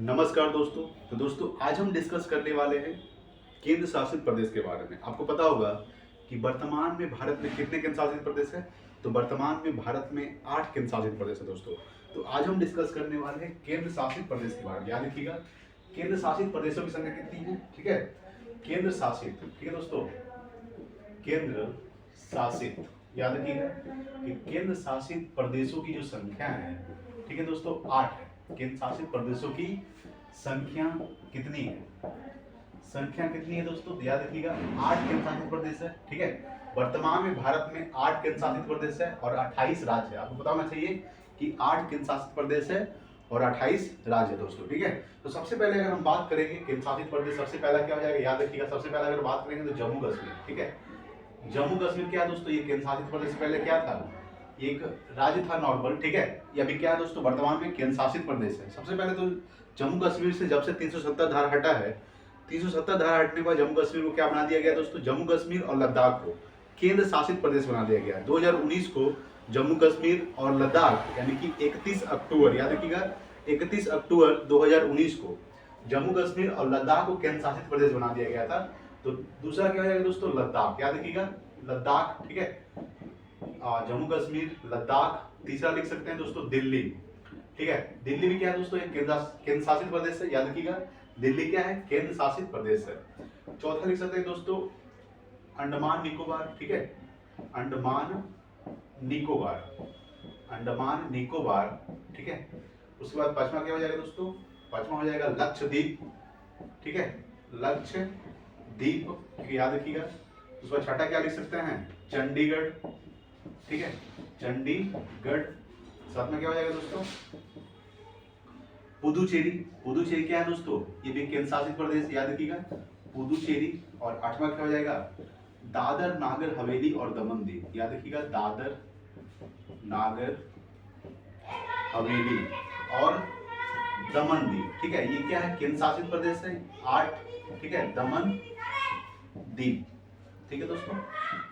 नमस्कार दोस्तों। तो दोस्तों आज हम डिस्कस करने वाले हैं केंद्र शासित प्रदेश के बारे में। आपको पता होगा कि वर्तमान में भारत में कितने केंद्र शासित प्रदेश हैं। तो वर्तमान में भारत में 8 केंद्र शासित प्रदेश है दोस्तों। तो आज हम डिस्कस करने वाले हैं केंद्र शासित प्रदेश के बारे में। याद रखिएगा केंद्र शासित प्रदेशों की संख्या कितनी है। ठीक है, केंद्र शासित, ठीक है दोस्तों, केंद्र शासित, याद रखिएगा कि केंद्र शासित प्रदेशों की जो संख्या है, ठीक है दोस्तों, 8 है। केंद्र शासित प्रदेशों की संख्या कितनी है, संख्या कितनी है दोस्तों, याद रखिएगा 8 केंद्र शासित प्रदेश है। ठीक है, वर्तमान में भारत में 8 केंद्र शासित प्रदेश है और 28 राज्य है। आपको पता होना चाहिए कि 8 केंद्र शासित प्रदेश है और 28 राज्य है दोस्तों। ठीक है, तो सबसे पहले अगर हम बात करेंगे केंद्र शासित प्रदेश, सबसे पहला क्या हो जाएगा, याद रखिएगा सबसे पहले अगर बात करेंगे तो जम्मू कश्मीर। ठीक है, जम्मू कश्मीर क्या है दोस्तों, ये केंद्र शासित प्रदेश पहले क्या था, एक राज्य था नॉर्मल। ठीक है, ये अभी क्या है दोस्तों, वर्तमान में केंद्र शासित प्रदेश है। सबसे पहले तो जम्मू कश्मीर से जब से 370 धारा हटा है, 370 धारा हटने के बाद जम्मू कश्मीर को क्या बना दिया गया दोस्तों, जम्मू कश्मीर और लद्दाख को केंद्र शासित प्रदेश बना दिया गया। 2019 को जम्मू कश्मीर और लद्दाख यानी कि 31 अक्टूबर, याद रखिएगा 31 अक्टूबर 2019 को जम्मू कश्मीर और लद्दाख को केंद्र शासित प्रदेश बना दिया गया था। तो दूसरा क्या हो जाएगा दोस्तों, लद्दाख, याद रखिएगा लद्दाख। ठीक है, जम्मू कश्मीर, लद्दाख। तीसरा लिख सकते हैं दोस्तों दिल्ली। ठीक है, दिल्ली भी क्या है दोस्तों, एक केंद्र शासित प्रदेश है। याद रखिएगा दिल्ली क्या है, केंद्र शासित प्रदेश है। चौथा लिख सकते हैं दोस्तों अंडमान निकोबार। ठीक है, अंडमान निकोबार, अंडमान निकोबार। ठीक है, उसके बाद पांचवा क्या हो जाएगा दोस्तों, पांचवा हो जाएगा लक्षद्वीप। ठीक है, लक्षद्वीप, याद रखिएगा। उसके बाद छठा क्या लिख सकते हैं, चंडीगढ़। ठीक है, चंडीगढ़। साथ में क्या हो जाएगा दोस्तों, पुदुचेरी। पुदुचेरी क्या है दोस्तों, ये भी केंद्र शासित प्रदेश, याद रखिएगा पुदुचेरी। और आठवां क्या हो जाएगा, दादर नागर हवेली और दमन दीव। याद रखिएगा दादर नागर हवेली और दमन दीव। ठीक है, ये क्या है, केंद्र शासित प्रदेश है 8। ठीक है, दमन दीव। ठीक है दोस्तों,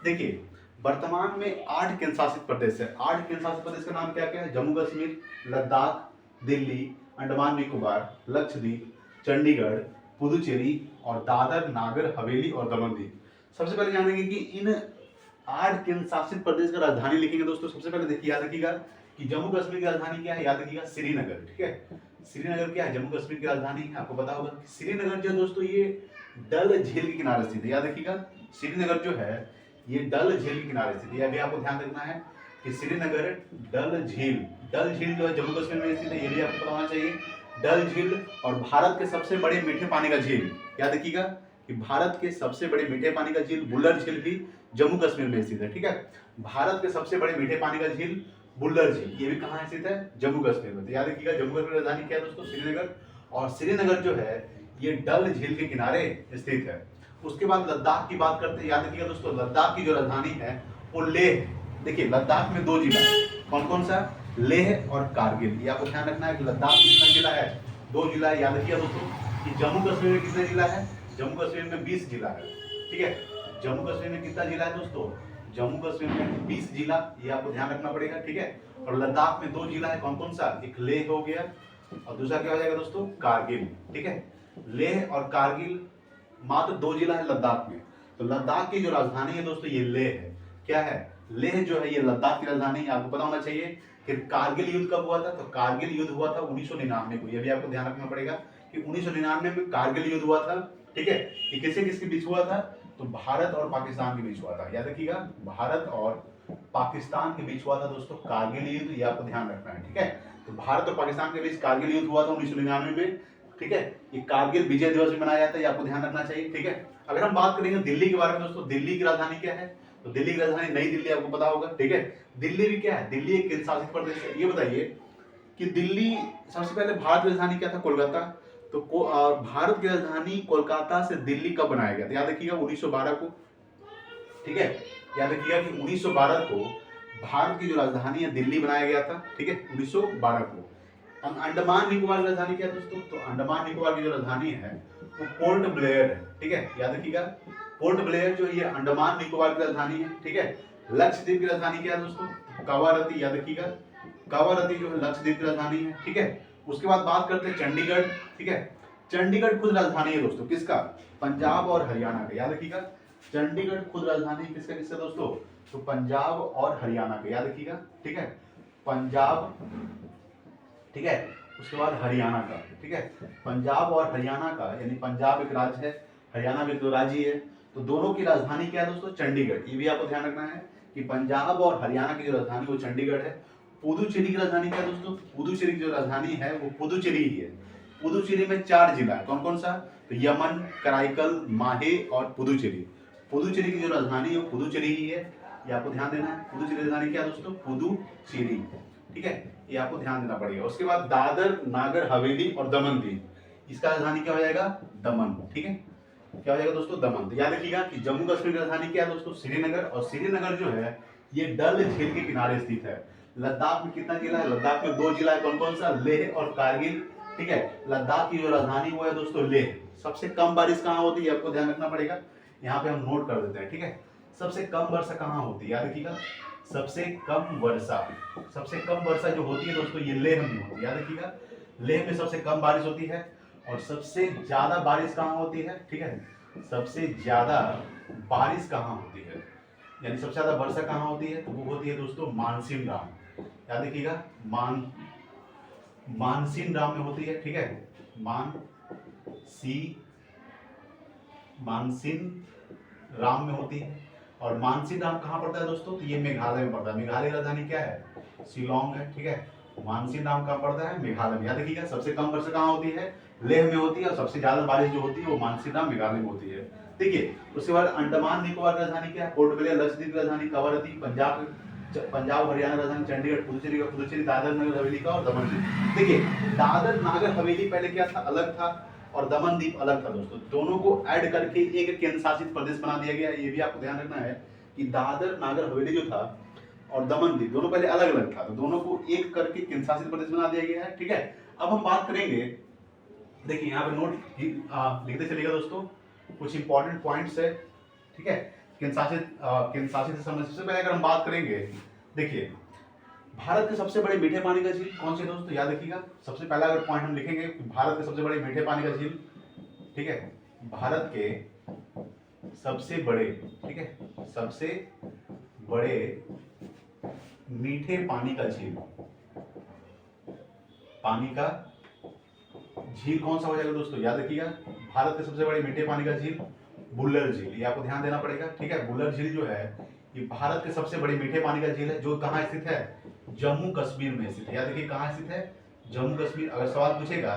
देखिए वर्तमान में 8 केंद्र शासित प्रदेश है। 8 केंद्र शासित प्रदेश का नाम क्या क्या है, जम्मू कश्मीर, लद्दाख, दिल्ली, अंडमान निकोबार, लक्षद्वीप, चंडीगढ़, पुदुचेरी और दादर नागर हवेली और दमन दीव। सबसे पहले जानेंगे कि इन 8 केंद्र शासित प्रदेश का राजधानी लिखेंगे दोस्तों। सबसे पहले देखिए, याद रखिएगा कि जम्मू कश्मीर की राजधानी क्या है, याद रखिएगा श्रीनगर। ठीक है, श्रीनगर क्या है, जम्मू कश्मीर की राजधानी है। आपको पता होगा कि श्रीनगर जो है दोस्तों, ये डल झील के किनारे स्थित है। याद रखिएगा श्रीनगर जो है ये डल झील के किनारे स्थित है। अभी आपको ध्यान रखना है कि श्रीनगर डल झील, डल झील जो है जम्मू कश्मीर में स्थित है, ये भी आपको पता होना चाहिए। डल झील और भारत के सबसे बड़े मीठे पानी का झील, याद रखिएगा कि भारत के सबसे बड़े मीठे पानी का झील बुल्लर झील भी जम्मू कश्मीर में स्थित है। ठीक है, भारत के सबसे बड़े मीठे पानी का झील बुल्लर झील, ये भी कहाँ स्थित है, जम्मू कश्मीर में। तो याद रखिएगा जम्मू कश्मीर की राजधानी क्या है दोस्तों, श्रीनगर। और श्रीनगर जो है ये डल झील के किनारे स्थित है। उसके बाद लद्दाख की बात करते हैं। याद रखिएगा दोस्तों लद्दाख की जो राजधानी है वो लेह। देखिए लद्दाख में 2 जिला है, कौन कौन सा, लेह और कारगिल। ये आपको ध्यान रखना है कि लद्दाख में कितना जिला है, 2 जिला है। याद रखिएगा दोस्तों कि जम्मू कश्मीर में कितने जिला है, जम्मू कश्मीर में 20 जिला है। ठीक है, जम्मू कश्मीर में कितना जिला है दोस्तों, जम्मू कश्मीर में 20 जिला, ये आपको ध्यान रखना पड़ेगा। ठीक है, और लद्दाख में 2 जिला है, कौन कौन सा, एक लेह हो गया और दूसरा क्या हो जाएगा दोस्तों, कारगिल। ठीक है, लेह और कारगिल मात्र 2 जिला है लद्दाख में। तो लद्दाख की जो राजधानी है दोस्तों ये लेह है। क्या है, लेह जो है ये लद्दाख की राजधानी है। आपको पता होना चाहिए कि कारगिल युद्ध कब हुआ था, तो कारगिल युद्ध हुआ था 1999 को। ये भी आपको ध्यान रखना पड़ेगा कि 1999 में कारगिल युद्ध हुआ था। ठीक है, ये किसके किसके बीच हुआ था, तो भारत और पाकिस्तान के बीच हुआ था। याद रखिएगा भारत और पाकिस्तान के बीच हुआ था दोस्तों कारगिल युद्ध, ये आपको ध्यान रखना है। ठीक है, तो भारत और पाकिस्तान के बीच कारगिल युद्ध हुआ था 1999 में। ठीक है, ये कारगिल विजय दिवस भी मनाया जाता है, ये आपको ध्यान रखना चाहिए। ठीक है, अगर हम बात करेंगे दिल्ली के बारे में दोस्तों, दिल्ली की राजधानी क्या है, तो दिल्ली की राजधानी नई दिल्ली, आपको पता होगा। ठीक है, दिल्ली भी क्या है, दिल्ली एक केंद्र शासित प्रदेश है। ये बताइए कि दिल्ली, सबसे पहले भारत की राजधानी क्या था, कोलकाता। तो भारत की राजधानी कोलकाता से दिल्ली कब बनाया गया था, याद रखिएगा 1912 को। ठीक है, याद रखिएगा कि 1912 को भारत की जो राजधानी है दिल्ली बनाया गया था। ठीक है, 1912 को। अंडमान निकोबार की राजधानी क्या है दोस्तों, तो अंडमान निकोबार की जो राजधानी है वो पोर्ट ब्लेयर है। ठीक है, याद रखिएगा पोर्ट ब्लेयर जो ये अंडमान निकोबार की राजधानी है। ठीक है, लक्षद्वीप की राजधानी क्या है दोस्तों, कावारती। याद रखिएगा कावारती जो है लक्षद्वीप की राजधानी है। ठीक है, उसके बाद बात करते हैं चंडीगढ़, ठीक है। चंडीगढ़ खुद राजधानी है दोस्तों, किसका? पंजाब और हरियाणा का, याद रखिएगा। चंडीगढ़ खुद राजधानी किसका किसका दोस्तों? तो पंजाब और हरियाणा का, याद रखिएगा, ठीक है। पंजाब, ठीक है, उसके बाद हरियाणा का, ठीक है। पंजाब और हरियाणा का, यानी पंजाब एक राज्य है, हरियाणा भी एक राज्य है, तो दोनों की राजधानी क्या है दोस्तों? चंडीगढ़। ये भी आपको ध्यान रखना है कि पंजाब और हरियाणा की जो राजधानी वो चंडीगढ़ है। पुदुचेरी की राजधानी क्या है दोस्तों? पुदुचेरी की जो राजधानी है वो पुदुचेरी ही है। पुदुचेरी में 4 जिला है, कौन कौन सा? तो यमन, कराईकल, माहे और पुदुचेरी। पुदुचेरी की जो राजधानी है वो पुदुचेरी ही है, ये आपको ध्यान देना है। पुदुचेरी राजधानी क्या है दोस्तों? पुदुचेरी, ठीक है, ये आपको ध्यान देना पड़ेगा। उसके बाद दादर, नागर हवेली और दमन दीव, इसका राजधानी क्या हो जाएगा? दमन, ठीक है, क्या हो जाएगा दोस्तों? दमन। तो याद रखिएगा कि जम्मू कश्मीर की राजधानी क्या है दोस्तों? श्रीनगर, और श्रीनगर जो है ये डल झील के किनारे स्थित है। लद्दाख में कितना जिला है? लद्दाख में 2 जिला है, कौन कौन सा? लेह और कारगिल, ठीक है। लद्दाख की जो राजधानी वो है दोस्तों लेह। सबसे कम बारिश कहाँ होती है आपको ध्यान रखना पड़ेगा, यहाँ पे हम नोट कर देते हैं, ठीक है। सबसे कम वर्षा कहाँ होती है? याद रखिएगा, सबसे कम वर्षा जो होती है दोस्तों ये लेह में होती है, याद रखिएगा। लेह में सबसे कम बारिश होती है। और सबसे ज्यादा बारिश कहाँ होती है? ठीक है, सबसे ज्यादा बारिश कहाँ होती है, यानी सबसे ज्यादा वर्षा कहाँ होती है? तो वो होती है दोस्तों मानसीन राम, याद रखिएगा, मानसीन राम में होती है, ठीक है। मानसीन राम में होती है। और मानसीन राम कहाँ पड़ता है दोस्तों? तो ये मेघालय में पड़ता है। मेघालय की राजधानी क्या है? शिलोंग है, ठीक है। मानसीन राम कहाँ पड़ता है? मेघालय में। याद रखिएगा, सबसे कम वर्षा कहाँ होती है? लेह में होती है, और सबसे ज्यादा बारिश जो होती है वो मानसीन राम मेघालय में होती है। देखिए, उसके बाद अंडमान निकोबार की राजधानी क्या है? Port Blair. लक्षद्वीप की राजधानी कवरत्ती। पंजाब हरियाणा राजधानी चंडीगढ़। पुदुचेरी दादर नगर हवेली का, और दमन दीव। देखिए, दादर नागर हवेली पहले क्या था? अलग था, और दमन द्वीप अलग था दोस्तों। दोनों को ऐड करके एक केंद्र शासित प्रदेश बना दिया गया। ये भी आपको ध्यान रखना है कि दादर नागर हवेली जो था और दमन द्वीप दोनों पहले अलग अलग था, तो दोनों को एक करके केंद्र शासित प्रदेश बना दिया गया है, ठीक है। अब हम बात करेंगे, देखिए यहाँ पे नोट लिखते चलिएगा दोस्तों, कुछ इंपॉर्टेंट पॉइंट्स है, ठीक है। केंद्र शासित से सबसे पहले अगर हम बात करेंगे, देखिए भारत के सबसे बड़े मीठे पानी का झील कौन से दोस्तों? याद रखिएगा, सबसे पहला अगर पॉइंट हम लिखेंगे, भारत के सबसे बड़े मीठे पानी का झील, ठीक है, भारत के सबसे बड़े, ठीक है, सबसे बड़े मीठे पानी का झील, पानी का झील कौन सा हो जाएगा दोस्तों? याद रखिएगा, भारत के सबसे बड़े मीठे पानी का झील बुल्लर झील, ये आपको ध्यान देना पड़ेगा, ठीक है। बुल्लर झील जो है ये भारत के सबसे बड़े मीठे पानी का झील है, जो कहाँ स्थित है? जम्मू कश्मीर में स्थित है। याद रखिए, कहाँ स्थित है? जम्मू कश्मीर। अगर सवाल पूछेगा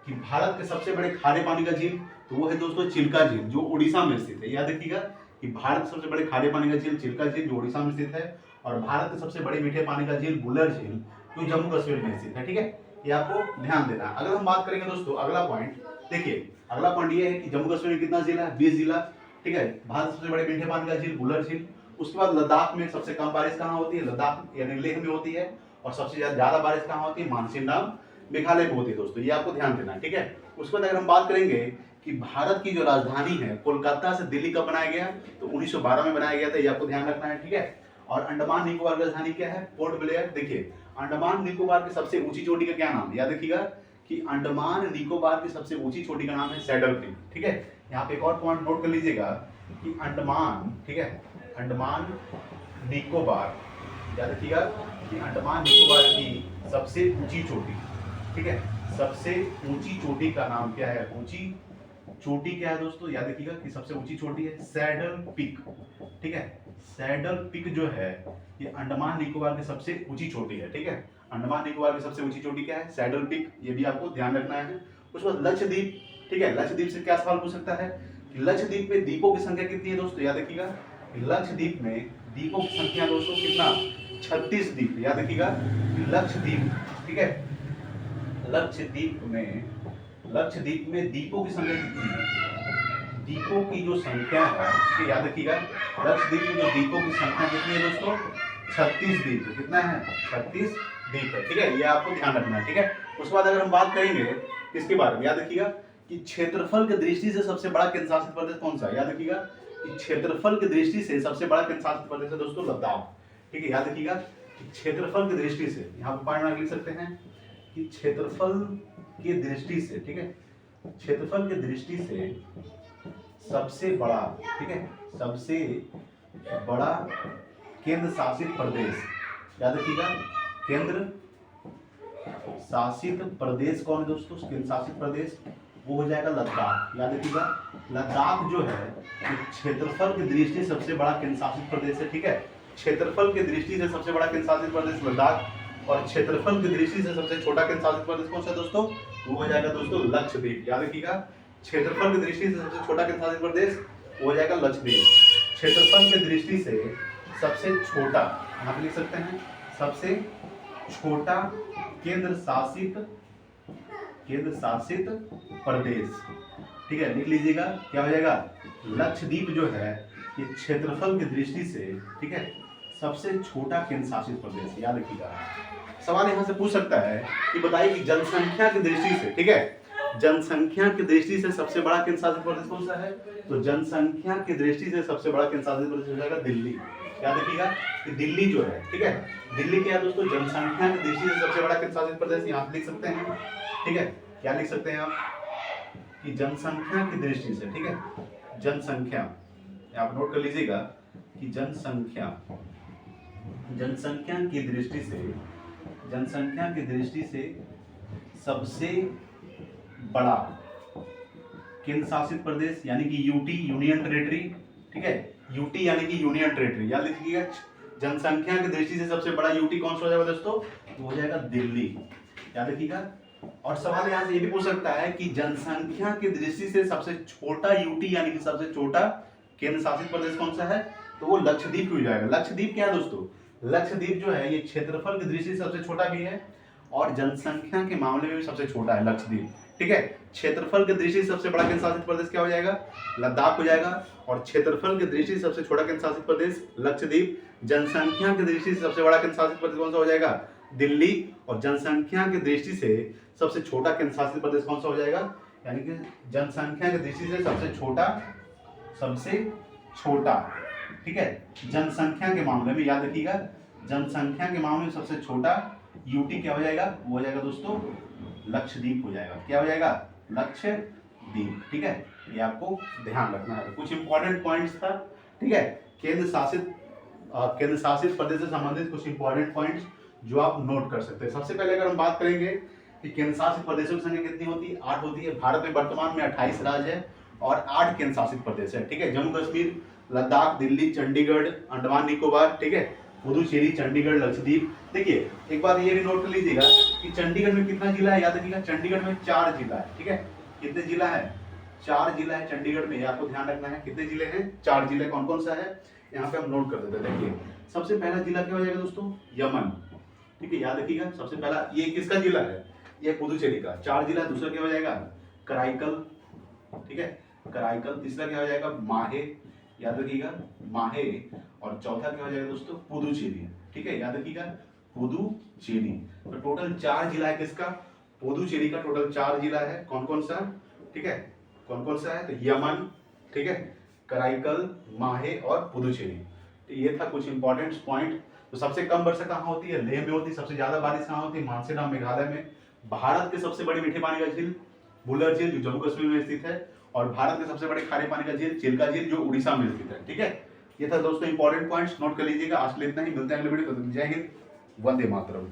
कि भारत के सबसे बड़े खारे पानी का झील, तो वो है दोस्तों चिल्का झील, जो उड़ीसा में स्थित है। याद रखिएगा कि भारत के सबसे बड़े खारे पानी का झील चिल्का झील, जो उड़ीसा में स्थित है, और भारत के सबसे बड़े मीठे पानी का झील बुल्लर झील, जो जम्मू कश्मीर में स्थित है, ठीक है। ये आपको ध्यान देना। अगर हम बात करेंगे दोस्तों अगला पॉइंट, देखिए अगला पॉइंट ये है कि जम्मू कश्मीर में कितना जिला है? 20 जिला, ठीक है। भारत के सबसे बड़े मीठे पानी का झील बुल्लर झील। उसके बाद लद्दाख में सबसे कम बारिश कहाँ होती है? लद्दाख यानी लेह में होती है, और सबसे ज्यादा बारिश कहाँ होती है? मानसीन राम मेघालय में होती है दोस्तों, ये आपको ध्यान देना, ठीक है। उसके बाद अगर हम बात करेंगे कि भारत की जो राजधानी है कोलकाता से दिल्ली कब बनाया गया? तो 1912 में बनाया गया था, ये आपको ध्यान रखना है, ठीक है। और अंडमान निकोबार की राजधानी क्या है? Port Blair. देखिए, अंडमान निकोबार की सबसे ऊंची चोटी का क्या नाम है? याद रखिएगा कि अंडमान निकोबार की सबसे ऊंची चोटी का नाम है सैडल पीक, ठीक है। यहाँ पे एक और पॉइंट नोट कर लीजिएगा कि अंडमान, ठीक है, अंडमान निकोबार, याद रखिएगा कि अंडमान निकोबार की सबसे ऊंची चोटी, ठीक है, सबसे ऊंची चोटी का नाम क्या है? ऊंची चोटी क्या है दोस्तों? याद रखिएगा कि सबसे ऊंची चोटी है सैडल पीक, ठीक है। सैडल पीक जो है ये अंडमान निकोबार की सबसे ऊंची चोटी है, ठीक है। अंडमान निकोबार की सबसे ऊंची चोटी क्या है? सैडल पीक, ये भी आपको ध्यान रखना है। उसके बाद लक्षद्वीप, ठीक है, लक्षद्वीप से क्या सवाल पूछ सकता है कि लक्षद्वीप में द्वीपों की संख्या कितनी है दोस्तों? याद रखिएगा लक्षद्वीप में द्वीपों की संख्या दोस्तों कितना? 36 द्वीप, याद रखिएगा लक्षद्वीप, ठीक है। लक्षद्वीप में द्वीपों की संख्या कितनी है? द्वीपों की जो संख्या है, ठीक है, याद रखिएगा लक्षद्वीप में जो द्वीपों की संख्या कितनी है दोस्तों? 36 द्वीप। कितना है? 36 द्वीप है, ठीक है, ये आपको ध्यान रखना है, ठीक है। उसके बाद अगर हम बात करेंगे किसके बारे में, याद रखिएगा कि क्षेत्रफल की दृष्टि से सबसे बड़ा केंद्र शासित प्रदेश कौन सा है? याद रखिएगा कि क्षेत्रफल की दृष्टि से सबसे बड़ा केंद्र शासित प्रदेश है दोस्तों लद्दाख, ठीक है। याद रखिएगा कि क्षेत्रफल की दृष्टि से, यहाँ पे पॉइंट लिख सकते हैं कि क्षेत्रफल की दृष्टि से, ठीक है, क्षेत्रफल की दृष्टि से सबसे बड़ा, ठीक है, सबसे बड़ा केंद्र शासित प्रदेश, याद रखिएगा, केंद्र शासित प्रदेश कौन है दोस्तों? केंद्र शासित प्रदेश वो हो जाएगा लद्दाख। याद रखिएगा, लद्दाख जो है क्षेत्रफल की दृष्टि से सबसे बड़ा केंद्र शासित प्रदेश है, ठीक है, क्षेत्रफल की दृष्टि से सबसे बड़ा केंद्र शासित प्रदेश लद्दाख, और क्षेत्रफल की दृष्टि से सबसे छोटा केंद्र शासित प्रदेश कौन सा है दोस्तों? वो हो जाएगा दोस्तों लक्षद्वीप। याद रखिएगा, क्षेत्रफल की दृष्टि से सबसे छोटा केंद्र शासित प्रदेश वो हो जाएगा लक्षद्वीप। क्षेत्रफल की दृष्टि से सबसे छोटा, यहाँ पे लिख सकते हैं, सबसे छोटा केंद्र शासित प्रदेश, ठीक है, लिख लीजिएगा, क्या हो जाएगा? लक्षद्वीप जो है ये क्षेत्रफल की दृष्टि से, ठीक है, सबसे छोटा केंद्र शासित प्रदेश। याद रखिएगा, सवाल यहां से पूछ सकता है कि बताइए कि जनसंख्या की दृष्टि से, ठीक है, जनसंख्या की दृष्टि से सबसे बड़ा केंद्र शासित प्रदेश कौन सा है? तो जनसंख्या की दृष्टि से सबसे बड़ा केंद्र शासित प्रदेश हो जाएगा दिल्ली। याद रखिएगा कि दिल्ली जो है, ठीक है, दिल्ली क्या है दोस्तों? जनसंख्या की दृष्टि से सबसे बड़ा केंद्र शासित प्रदेश। यहाँ लिख सकते हैं, ठीक है, क्या लिख सकते हैं आप कि जनसंख्या की दृष्टि से, ठीक है, जनसंख्या, आप नोट कर लीजिएगा कि जनसंख्या की दृष्टि से सबसे बड़ा केंद्र शासित प्रदेश यानी कि यूटी, यूनियन टेरिटरी, ठीक है, यूटी यानी कि यूनियन टेरिटरी। याद लिखिएगा, जनसंख्या की दृष्टि से सबसे बड़ा यूटी कौन सा हो जाएगा दोस्तों? वो हो जाएगा दिल्ली। याद रखिएगा, और सवाल यहाँ से ये भी पूछ सकता है कि जनसंख्या की दृष्टि से सबसे छोटा यूटी यानी कि सबसे छोटा केंद्र शासित प्रदेश कौन सा है? तो वो लक्षद्वीप हो जाएगा। लक्षद्वीप क्या है दोस्तों? लक्षद्वीप जो है ये क्षेत्रफल की दृष्टि से सबसे छोटा भी है और जनसंख्या के मामले में भी सबसे छोटा है लक्षद्वीप, ठीक है। क्षेत्रफल की दृष्टि से सबसे बड़ा केंद्र शासित प्रदेश क्या हो जाएगा? लद्दाख हो जाएगा। और क्षेत्रफल की दृष्टि से सबसे छोटा केंद्र शासित प्रदेश लक्षद्वीप। जनसंख्या की दृष्टि से सबसे बड़ा केंद्र शासित प्रदेश कौन सा हो जाएगा? दिल्ली। और जनसंख्या की दृष्टि से सबसे छोटा केंद्र शासित प्रदेश कौन सा हो जाएगा? यानी कि जनसंख्या की दृष्टि से सबसे छोटा, ठीक है, जनसंख्या के मामले में याद रखिएगा, जनसंख्या के मामले में सबसे छोटा यूटी क्या हो जाएगा? वो हो जाएगा दोस्तों लक्षद्वीप हो जाएगा। क्या हो जाएगा? लक्षद्वीप, ठीक है, ये आपको ध्यान रखना है। कुछ इंपॉर्टेंट पॉइंट्स था, ठीक है, केंद्र शासित प्रदेश से संबंधित कुछ इंपॉर्टेंट पॉइंट्स जो आप नोट कर सकते हैं। सबसे पहले अगर हम बात करेंगे कि केंद्र शासित प्रदेशों की संख्या कितनी होती है? 8 होती है। भारत में वर्तमान में 28 राज्य है और 8 केंद्र शासित प्रदेश है, ठीक है। जम्मू कश्मीर, लद्दाख, दिल्ली, चंडीगढ़, अंडमान निकोबार, ठीक है, पुदुचेरी, चंडीगढ़, लक्षद्वीप। देखिए एक बात ये भी नोट कर लीजिएगा कि चंडीगढ़ में कितना जिला है? याद रखिएगा, चंडीगढ़ में 4 जिला है, ठीक है। कितने जिला है? 4 जिला है चंडीगढ़ में, ये आपको ध्यान रखना है। कितने जिले हैं? 4 जिले। कौन कौन सा है यहाँ पे हम नोट कर देते हैं। देखिए सबसे पहला जिला क्या हो जाएगा दोस्तों? यमन, ठीक है, याद रखिएगा। सबसे पहला ये किसका जिला है? ये पुदुचेरी का। 4 जिला। दूसरा क्या हो जाएगा? कराईकल, ठीक है, कराईकल। तीसरा क्या हो जाएगा? माहे, याद रखिएगा, माहे। और चौथा क्या हो जाएगा दोस्तों? पुदुचेरी, ठीक है, याद रखिएगा, पुदुचेरी। तो टोटल 4 जिला है किसका? पुदुचेरी का टोटल 4 जिला है। कौन कौन सा? ठीक है, कौन कौन सा है? तो यमन, ठीक है, कराईकल, माहे और पुदुचेरी। तो ये था कुछ इंपॉर्टेंट पॉइंट। तो सबसे कम वर्षा कहाँ होती है? लेह में होती है। सबसे ज्यादा बारिश कहाँ होती है? मानसेराम, मेघालय में। भारत के सबसे बड़े मीठे पानी का झील बुलर झील जो जम्मू कश्मीर में स्थित है। और भारत के सबसे बड़े खारे पानी का झील चिल्का झील जो उड़ीसा में स्थित है, ठीक है। ये था दोस्तों इंपॉर्टेंट पॉइंट्स, नोट कर लीजिएगा। आज के लिए इतना ही, मिलते हैं अगले वीडियो में। जय हिंद, वंदे मातरम।